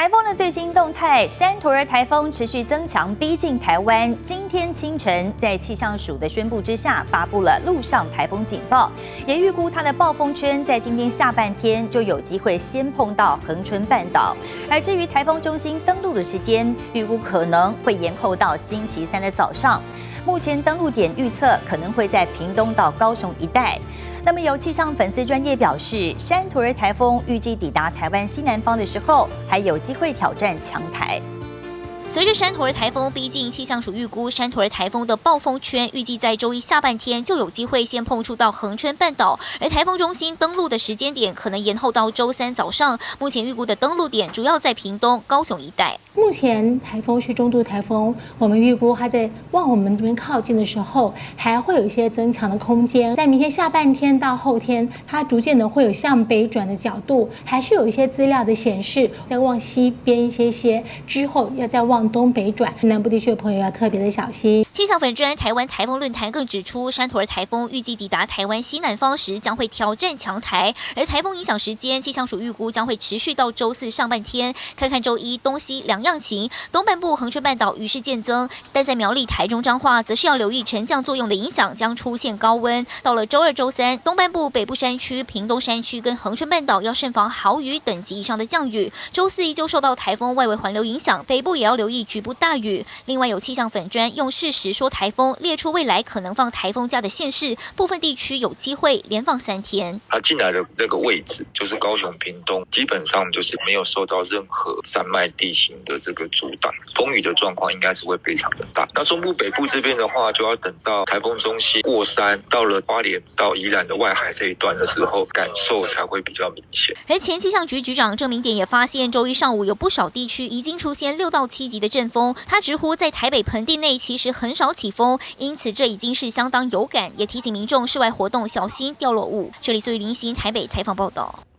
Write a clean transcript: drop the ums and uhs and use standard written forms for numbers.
台风的最新动态，山陀儿台风持续增强，逼近台湾。今天清晨，在气象署的宣布之下，发布了陆上台风警报，也预估它的暴风圈在今天下半天就有机会先碰到恒春半岛。而至于台风中心登陆的时间，预估可能会延后到星期三的早上。目前登陆点预测可能会在屏东到高雄一带。那么有气象粉丝专业表示，山陀儿台风预计抵达台湾西南方的时候，还有机会挑战强台。随着山陀儿台风逼近，气象署预估山陀儿台风的暴风圈预计在周一下半天就有机会先碰触到恒春半岛，而台风中心登陆的时间点可能延后到周三早上。目前预估的登陆点主要在屏东、高雄一带。目前台风是中度台风，我们预估它在往我们这边靠近的时候，还会有一些增强的空间。在明天下半天到后天，它逐渐的会有向北转的角度，还是有一些资料的显示，再往西边一些之后，要再往东北转。南部地区的朋友要特别的小心。气象粉专台湾台风论坛更指出，山陀儿台风预计抵达台湾西南方时将会挑战强台，而台风影响时间，气象署预估将会持续到周四上半天。看看周一东西两样情，东半部恒春半岛雨势渐增，但在苗栗、台中、彰化则是要留意沉降作用的影响，将出现高温。到了周二、周三，东半部北部山区、屏东山区跟恒春半岛要慎防豪雨等级以上的降雨。周四依旧受到台风外围环流影响，北部也要留意局部大雨。另外有气象粉专用事实说台风，列出未来可能放台风假的县市，部分地区有机会连放3天。它进来的那个位置就是高雄、屏东，基本上就是没有受到任何山脉地形的这个阻挡，风雨的状况应该是会非常的大。那中部北部这边的话，就要等到台风中心过山，到了花莲到宜兰的外海这一段的时候，感受才会比较明显。而前气象局局长郑明典也发现，周一上午有不少地区已经出现6到7级的阵风，他直呼在台北盆地内其实很少起风，因此这已经是相当有感，也提醒民众室外活动小心掉落物。这里是林行台北采访报道。